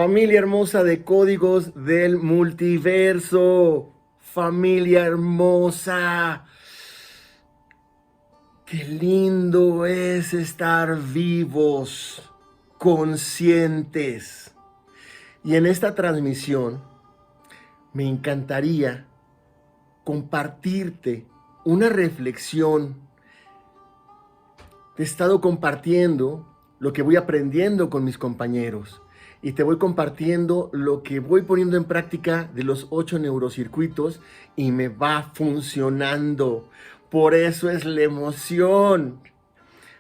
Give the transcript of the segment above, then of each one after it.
Familia hermosa de códigos del multiverso. Familia hermosa. Qué lindo es estar vivos, conscientes. Y en esta transmisión me encantaría compartirte una reflexión. Te he estado compartiendo lo que voy aprendiendo con mis compañeros y te voy compartiendo lo que voy poniendo en práctica de los 8 neurocircuitos y me va funcionando. Por eso es la emoción.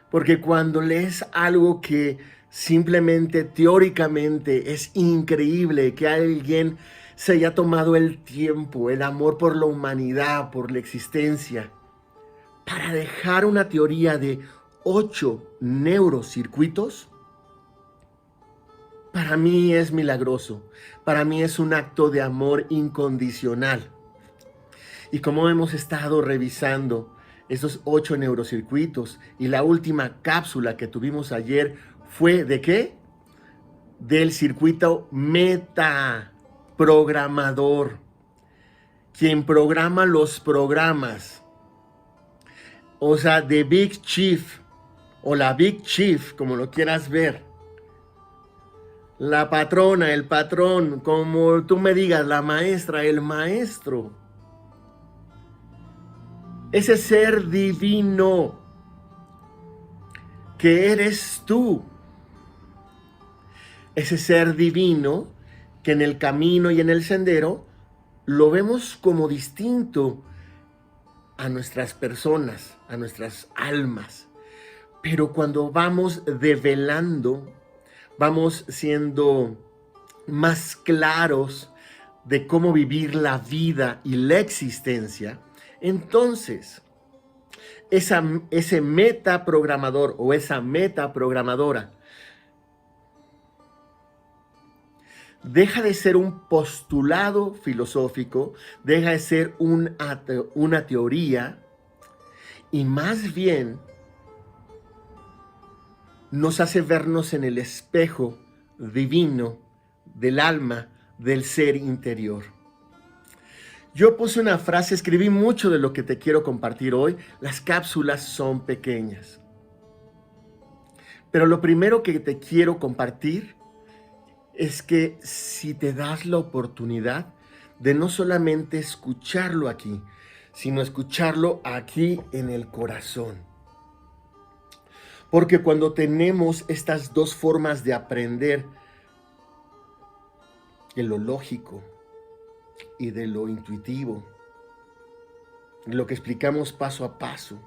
Porque cuando lees algo que simplemente teóricamente es increíble, que alguien se haya tomado el tiempo, el amor por la humanidad, por la existencia, para dejar una teoría de 8 neurocircuitos, para mí es milagroso, para mí es un acto de amor incondicional. Y como hemos estado revisando esos 8 neurocircuitos y la última cápsula que tuvimos ayer fue ¿de qué? Del circuito metaprogramador, quien programa los programas, o sea, The Big Chief, o la Big Chief, como lo quieras ver. La patrona, el patrón, como tú me digas, la maestra, el maestro. Ese ser divino que eres tú. Ese ser divino que en el camino y en el sendero lo vemos como distinto a nuestras personas, a nuestras almas. Pero cuando vamos develando, vamos siendo más claros de cómo vivir la vida y la existencia, entonces ese metaprogramador o esa metaprogramadora deja de ser un postulado filosófico, deja de ser una teoría y más bien nos hace vernos en el espejo divino del alma, del ser interior. Yo puse una frase, escribí mucho de lo que te quiero compartir hoy. Las cápsulas son pequeñas. Pero lo primero que te quiero compartir es que si te das la oportunidad de no solamente escucharlo aquí, sino escucharlo aquí en el corazón. Porque cuando tenemos estas dos formas de aprender, de lo lógico y de lo intuitivo, de lo que explicamos paso a paso,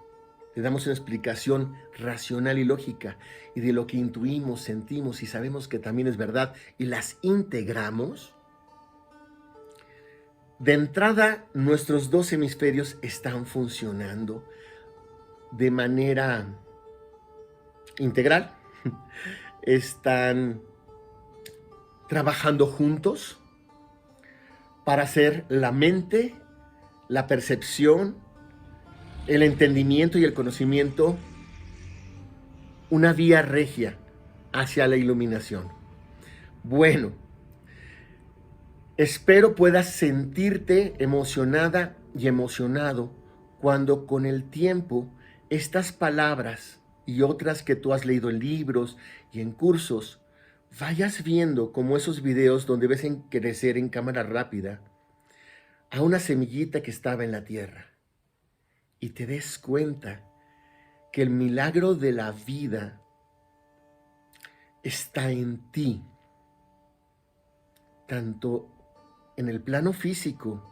le damos una explicación racional y lógica, y de lo que intuimos, sentimos y sabemos que también es verdad, y las integramos, de entrada nuestros dos hemisferios están funcionando de manera integral, están trabajando juntos para hacer la mente, la percepción, el entendimiento y el conocimiento una vía regia hacia la iluminación. Bueno, espero puedas sentirte emocionada y emocionado cuando con el tiempo estas palabras y otras que tú has leído en libros y en cursos, vayas viendo como esos videos donde ves crecer en cámara rápida a una semillita que estaba en la tierra y te des cuenta que el milagro de la vida está en ti, tanto en el plano físico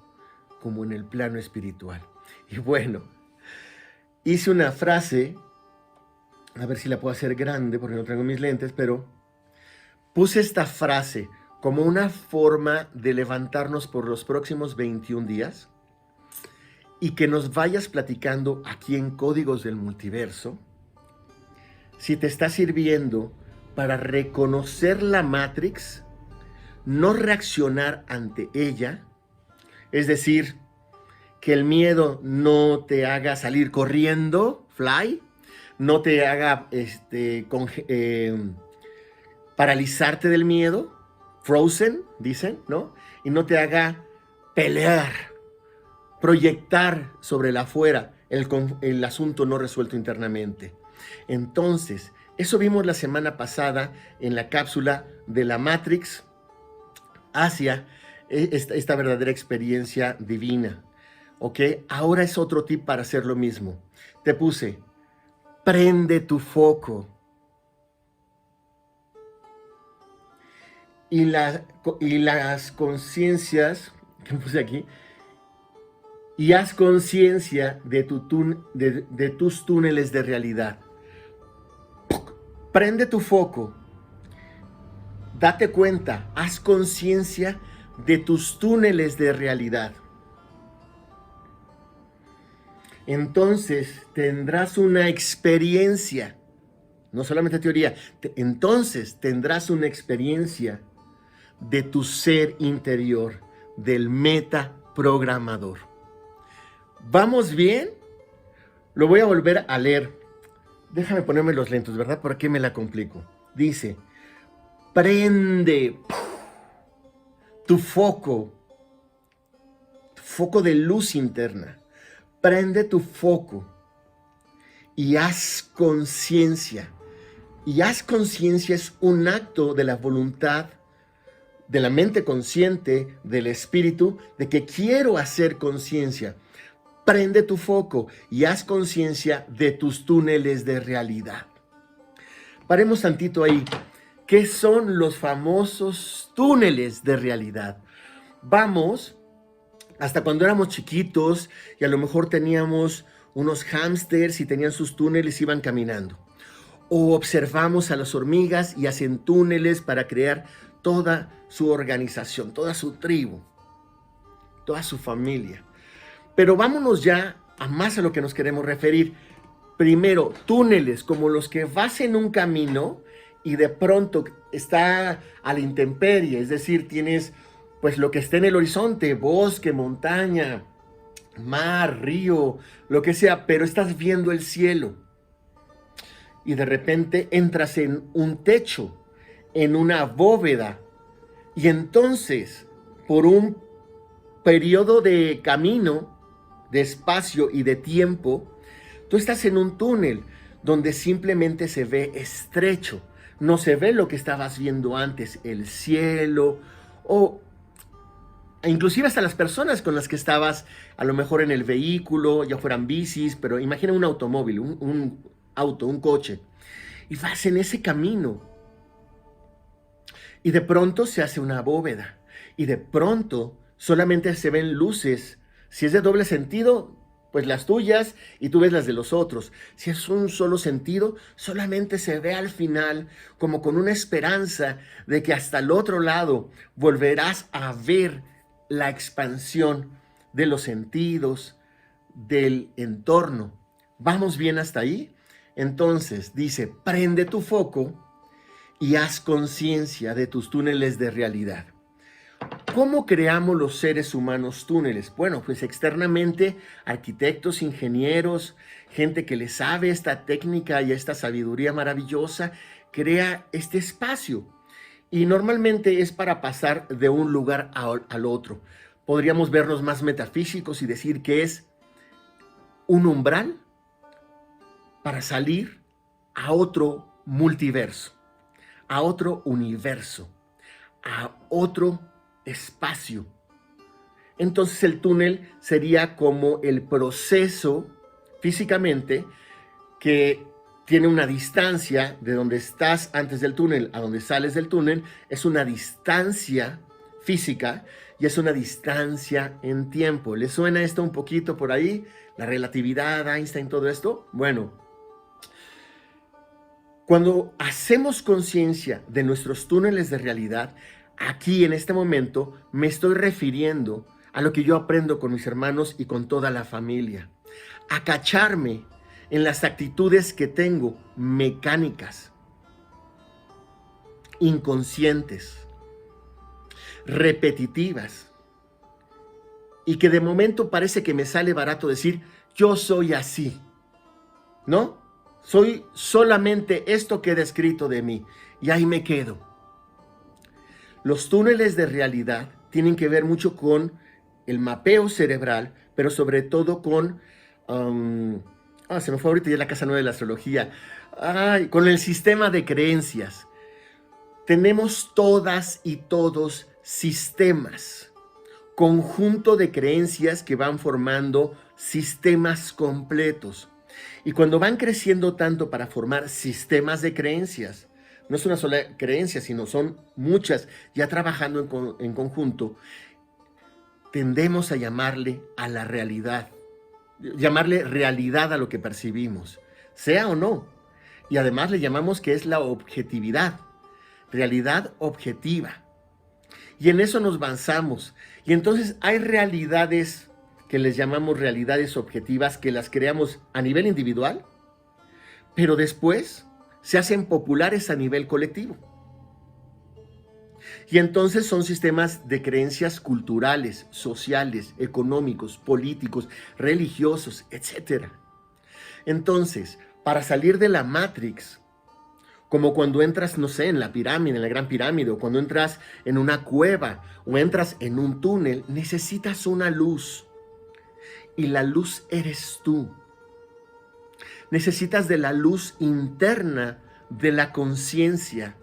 como en el plano espiritual. Y bueno, hice una frase, a ver si la puedo hacer grande porque no traigo mis lentes, pero puse esta frase como una forma de levantarnos por los próximos 21 días y que nos vayas platicando aquí en Códigos del Multiverso si te está sirviendo para reconocer la Matrix, no reaccionar ante ella, es decir, que el miedo no te haga salir corriendo, fly, no te haga paralizarte del miedo, frozen, dicen, ¿no? Y no te haga pelear, proyectar sobre el afuera el asunto no resuelto internamente. Entonces, eso vimos la semana pasada en la cápsula de la Matrix hacia esta verdadera experiencia divina. ¿Ok? Ahora es otro tip para hacer lo mismo. Te puse, prende tu foco. Y las conciencias, que puse aquí, y haz conciencia de tus túneles de realidad. Prende tu foco, date cuenta, haz conciencia de tus túneles de realidad. Entonces tendrás una experiencia, no solamente teoría, entonces tendrás una experiencia de tu ser interior, del metaprogramador. ¿Vamos bien? Lo voy a volver a leer. Déjame ponerme los lentes, ¿verdad? ¿Por qué me la complico? Dice, prende tu foco de luz interna. Prende tu foco y haz conciencia. Y haz conciencia es un acto de la voluntad, de la mente consciente, del espíritu, de que quiero hacer conciencia. Prende tu foco y haz conciencia de tus túneles de realidad. Paremos tantito ahí. ¿Qué son los famosos túneles de realidad? Vamos hasta cuando éramos chiquitos y a lo mejor teníamos unos hámsters y tenían sus túneles y iban caminando. O observamos a las hormigas y hacen túneles para crear toda su organización, toda su tribu, toda su familia. Pero vámonos ya a más a lo que nos queremos referir. Primero, túneles como los que vas en un camino y de pronto está a la intemperie, es decir, tienes pues lo que esté en el horizonte, bosque, montaña, mar, río, lo que sea, pero estás viendo el cielo. Y de repente entras en un techo, en una bóveda, y entonces, por un periodo de camino, de espacio y de tiempo, tú estás en un túnel donde simplemente se ve estrecho. No se ve lo que estabas viendo antes, el cielo, o inclusive hasta las personas con las que estabas, a lo mejor en el vehículo, ya fueran bicis, pero imagina un automóvil, un auto, un coche, y vas en ese camino. Y de pronto se hace una bóveda, y de pronto solamente se ven luces. Si es de doble sentido, pues las tuyas y tú ves las de los otros. Si es un solo sentido, solamente se ve al final como con una esperanza de que hasta el otro lado volverás a ver la expansión de los sentidos, del entorno. ¿Vamos bien hasta ahí? Entonces dice, prende tu foco y haz conciencia de tus túneles de realidad. ¿Cómo creamos los seres humanos túneles? Bueno, pues externamente, arquitectos, ingenieros, gente que le sabe esta técnica y esta sabiduría maravillosa, crea este espacio. Y normalmente es para pasar de un lugar al otro. Podríamos vernos más metafísicos y decir que es un umbral para salir a otro multiverso, a otro universo, a otro espacio. Entonces el túnel sería como el proceso físicamente que tiene una distancia de donde estás antes del túnel a donde sales del túnel, es una distancia física y es una distancia en tiempo. ¿Les suena esto un poquito por ahí? La relatividad, Einstein, todo esto. Bueno, cuando hacemos conciencia de nuestros túneles de realidad, aquí en este momento me estoy refiriendo a lo que yo aprendo con mis hermanos y con toda la familia. A cacharme en las actitudes que tengo mecánicas, inconscientes, repetitivas, y que de momento parece que me sale barato decir, yo soy así, ¿no? Soy solamente esto que he descrito de mí, y ahí me quedo. Los túneles de realidad tienen que ver mucho con el mapeo cerebral, pero sobre todo con... se me fue ahorita ya la casa 9 de la astrología. Con el sistema de creencias. Tenemos todas y todos sistemas, conjunto de creencias que van formando sistemas completos. Y cuando van creciendo tanto para formar sistemas de creencias, no es una sola creencia, sino son muchas ya trabajando en conjunto, tendemos a llamarle a la realidad, llamarle realidad a lo que percibimos, sea o no. Y además le llamamos que es la objetividad, realidad objetiva. Y en eso nos basamos. Y entonces hay realidades que les llamamos realidades objetivas que las creamos a nivel individual, pero después se hacen populares a nivel colectivo. Y entonces son sistemas de creencias culturales, sociales, económicos, políticos, religiosos, etc. Entonces, para salir de la Matrix, como cuando entras, no sé, en la pirámide, en la Gran Pirámide, o cuando entras en una cueva, o entras en un túnel, necesitas una luz. Y la luz eres tú. Necesitas de la luz interna de la conciencia,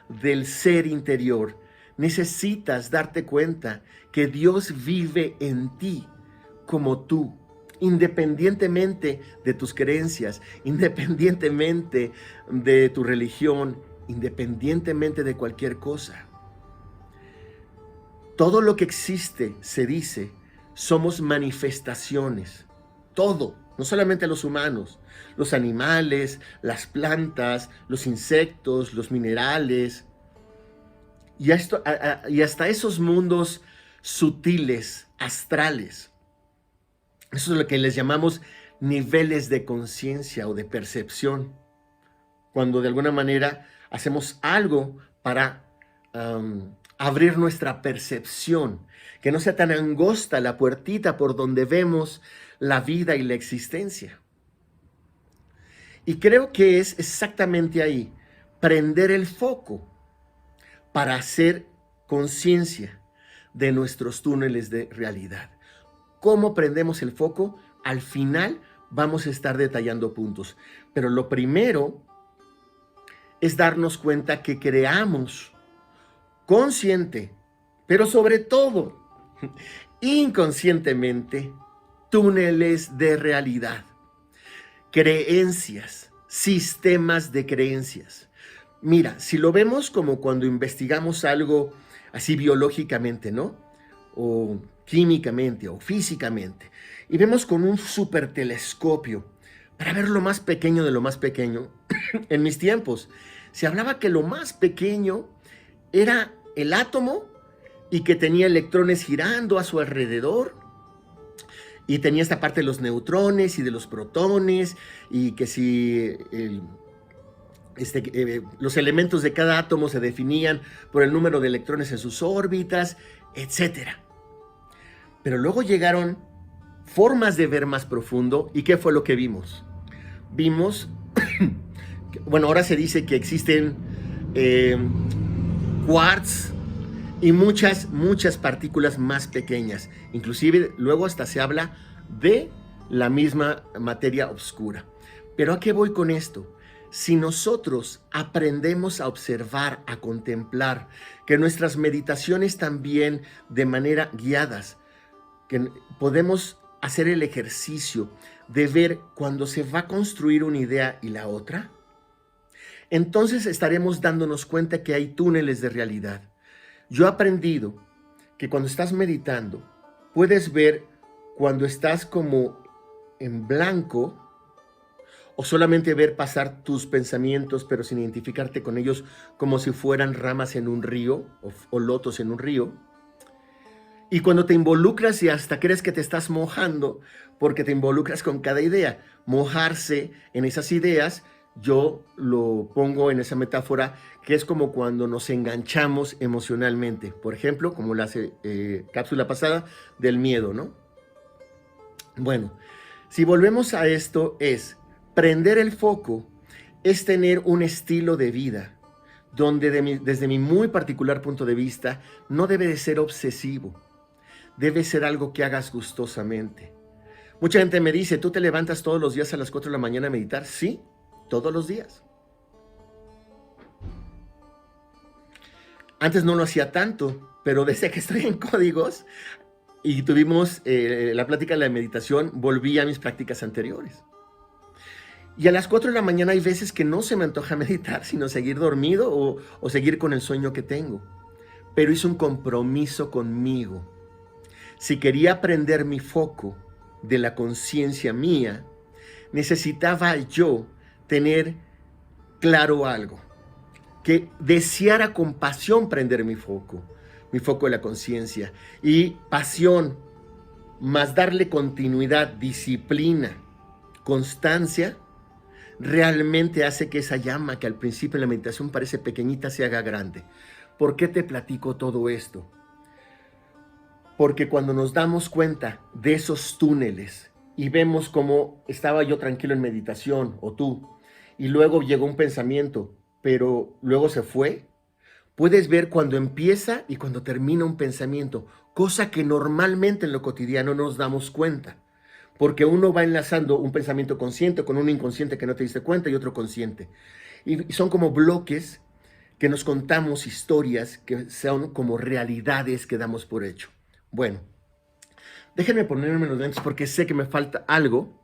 del ser interior. Necesitas darte cuenta que Dios vive en ti como tú, independientemente de tus creencias, independientemente de tu religión, independientemente de cualquier cosa. Todo lo que existe, se dice, somos manifestaciones. Todo, no solamente los humanos, los animales, las plantas, los insectos, los minerales, y hasta esos mundos sutiles, astrales. Eso es lo que les llamamos niveles de conciencia o de percepción. Cuando de alguna manera hacemos algo para abrir nuestra percepción, que no sea tan angosta la puertita por donde vemos la vida y la existencia. Y creo que es exactamente ahí, prender el foco para hacer conciencia de nuestros túneles de realidad. ¿Cómo prendemos el foco? Al final vamos a estar detallando puntos. Pero lo primero es darnos cuenta que creamos consciente, pero sobre todo inconscientemente, túneles de realidad, creencias, sistemas de creencias. Mira, si lo vemos como cuando investigamos algo así biológicamente, ¿no? O químicamente o físicamente, y vemos con un supertelescopio para ver lo más pequeño de lo más pequeño. En mis tiempos se hablaba que lo más pequeño era el átomo y que tenía electrones girando a su alrededor, y tenía esta parte de los neutrones y de los protones, y que si los elementos de cada átomo se definían por el número de electrones en sus órbitas, etc. Pero luego llegaron formas de ver más profundo. ¿Y qué fue lo que vimos? Vimos, bueno, ahora se dice que existen quarks y muchas partículas más pequeñas. Inclusive luego hasta se habla de la misma materia oscura. ¿Pero a qué voy con esto? Si nosotros aprendemos a observar, a contemplar, que nuestras meditaciones también de manera guiadas, que podemos hacer el ejercicio de ver cuando se va a construir una idea y la otra, entonces estaremos dándonos cuenta que hay túneles de realidad. Yo he aprendido que cuando estás meditando, puedes ver cuando estás como en blanco, o solamente ver pasar tus pensamientos, pero sin identificarte con ellos, como si fueran ramas en un río o lotos en un río. Y cuando te involucras y hasta crees que te estás mojando, porque te involucras con cada idea. Mojarse en esas ideas, yo lo pongo en esa metáfora, que es como cuando nos enganchamos emocionalmente. Por ejemplo, como la cápsula pasada del miedo, ¿no? Bueno, si volvemos a esto, prender el foco es tener un estilo de vida donde desde mi muy particular punto de vista, no debe de ser obsesivo, debe ser algo que hagas gustosamente. Mucha gente me dice, ¿tú te levantas todos los días a las 4 de la mañana a meditar? Sí, todos los días. Antes no lo hacía tanto, pero desde que estoy en códigos y tuvimos la plática de la meditación, volví a mis prácticas anteriores. Y a las 4 de la mañana hay veces que no se me antoja meditar, sino seguir dormido o seguir con el sueño que tengo. Pero hice un compromiso conmigo. Si quería prender mi foco de la conciencia mía, necesitaba yo tener claro algo. Que deseara con pasión prender mi foco de la conciencia. Y pasión, más darle continuidad, disciplina, constancia, realmente hace que esa llama que al principio en la meditación parece pequeñita se haga grande. ¿Por qué te platico todo esto? Porque cuando nos damos cuenta de esos túneles y vemos cómo estaba yo tranquilo en meditación, o tú, y luego llegó un pensamiento, pero luego se fue, puedes ver cuando empieza y cuando termina un pensamiento, cosa que normalmente en lo cotidiano no nos damos cuenta. Porque uno va enlazando un pensamiento consciente con un inconsciente que no te diste cuenta y otro consciente. Y son como bloques que nos contamos historias que son como realidades que damos por hecho. Bueno, déjenme ponerme los lentes porque sé que me falta algo.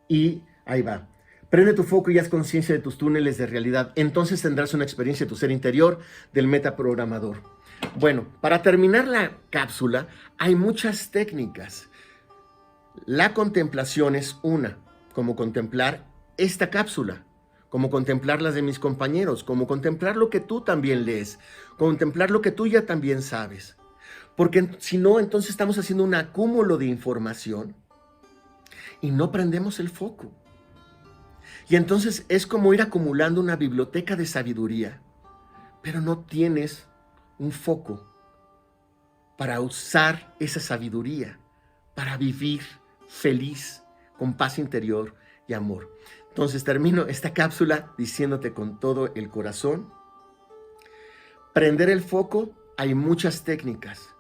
Y ahí va. Prende tu foco y haz conciencia de tus túneles de realidad. Entonces tendrás una experiencia de tu ser interior del metaprogramador. Bueno, para terminar la cápsula, hay muchas técnicas. La contemplación es una, como contemplar esta cápsula, como contemplar las de mis compañeros, como contemplar lo que tú también lees, contemplar lo que tú ya también sabes. Porque si no, entonces estamos haciendo un acúmulo de información y no prendemos el foco. Y entonces es como ir acumulando una biblioteca de sabiduría, pero no tienes un foco para usar esa sabiduría, para vivir feliz, con paz interior y amor. Entonces termino esta cápsula diciéndote con todo el corazón, prender el foco, hay muchas técnicas.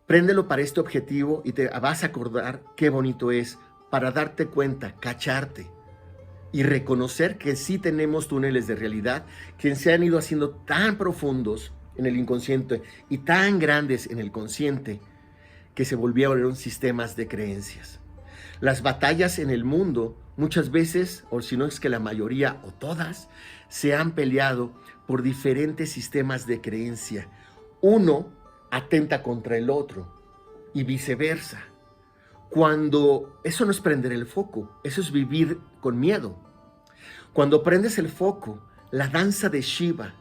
Préndelo para este objetivo y te vas a acordar qué bonito es para darte cuenta, cacharte y reconocer que sí tenemos túneles de realidad que se han ido haciendo tan profundos en el inconsciente y tan grandes en el consciente que se volvieron sistemas de creencias. Las batallas en el mundo muchas veces, o si no es que la mayoría o todas, se han peleado por diferentes sistemas de creencia. Uno atenta contra el otro y viceversa. Cuando eso no es prender el foco, eso es vivir con miedo. Cuando prendes el foco, la danza de Shiva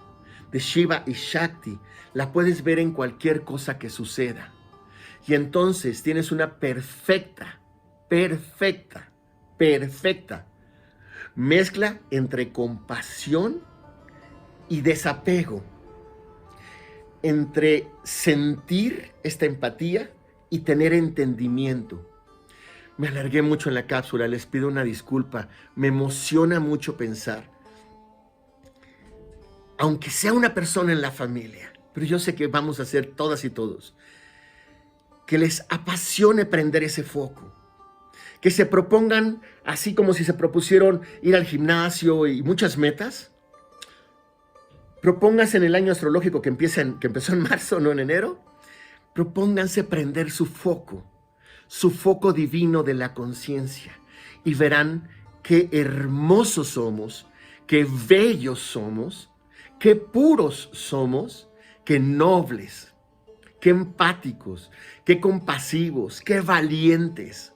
y Shakti, la puedes ver en cualquier cosa que suceda. Y entonces tienes una perfecta mezcla entre compasión y desapego, entre sentir esta empatía y tener entendimiento. Me alargué mucho en la cápsula, les pido una disculpa, me emociona mucho pensar, aunque sea una persona en la familia, pero yo sé que vamos a ser todas y todos, que les apasione prender ese foco, que se propongan, así como si se propusieron ir al gimnasio y muchas metas, propónganse en el año astrológico que empezó en marzo, no en enero, propónganse prender su foco divino de la conciencia y verán qué hermosos somos, qué bellos somos, qué puros somos, qué nobles, qué empáticos, qué compasivos, qué valientes,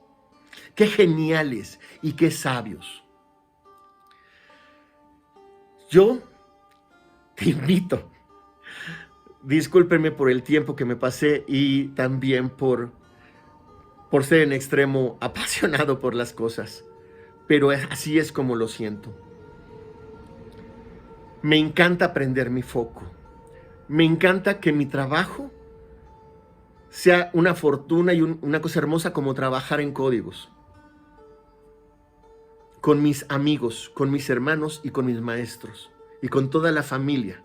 qué geniales y qué sabios. Yo te invito, discúlpenme por el tiempo que me pasé y también por ser en extremo apasionado por las cosas, pero así es como lo siento. Me encanta prender mi foco, me encanta que mi trabajo sea una fortuna y una cosa hermosa como trabajar en códigos, con mis amigos, con mis hermanos y con mis maestros y con toda la familia.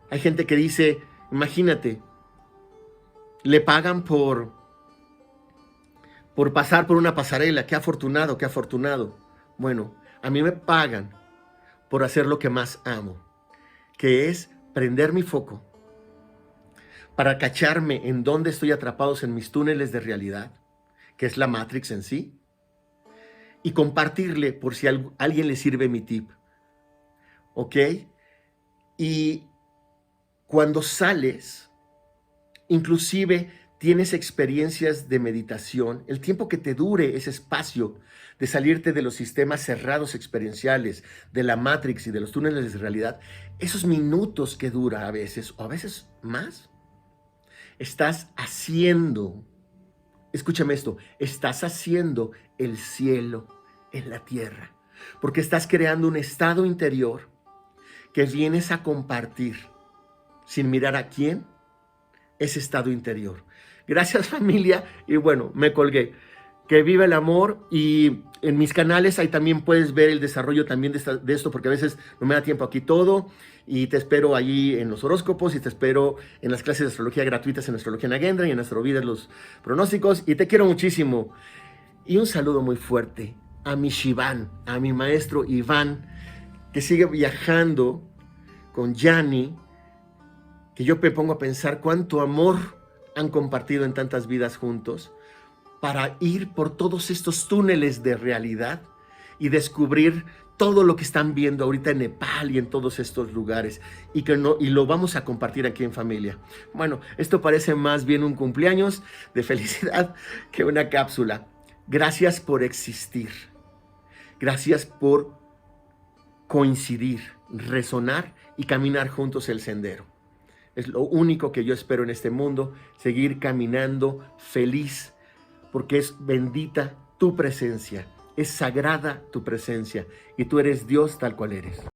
Hay gente que dice, imagínate, le pagan por pasar por una pasarela. Qué afortunado, qué afortunado. Bueno, a mí me pagan por hacer lo que más amo, que es prender mi foco para cacharme en dónde estoy atrapados en mis túneles de realidad, que es la Matrix en sí, y compartirle por si a alguien le sirve mi tip. ¿Ok? Y cuando sales, inclusive tienes experiencias de meditación, el tiempo que te dure ese espacio de salirte de los sistemas cerrados experienciales, de la Matrix y de los túneles de realidad, esos minutos que dura a veces, o a veces más, estás haciendo, escúchame esto, estás haciendo el cielo en la tierra, porque estás creando un estado interior que vienes a compartir, sin mirar a quién, ese estado interior. Gracias, familia, y bueno, me colgué. Que viva el amor, y en mis canales ahí también puedes ver el desarrollo también de esto, porque a veces no me da tiempo aquí todo, y te espero allí en los horóscopos, y te espero en las clases de astrología gratuitas en Astrología Nagendra y en Astrovidas los pronósticos, y te quiero muchísimo. Y un saludo muy fuerte a mi Shivan, a mi maestro Iván, que sigue viajando con Yanni, que yo me pongo a pensar cuánto amor han compartido en tantas vidas juntos, para ir por todos estos túneles de realidad y descubrir todo lo que están viendo ahorita en Nepal y en todos estos lugares, y lo vamos a compartir aquí en familia. Bueno, esto parece más bien un cumpleaños de felicidad que una cápsula. Gracias por existir. Gracias por coincidir, resonar y caminar juntos el sendero. Es lo único que yo espero en este mundo, seguir caminando feliz, porque es bendita tu presencia, es sagrada tu presencia, y tú eres Dios tal cual eres.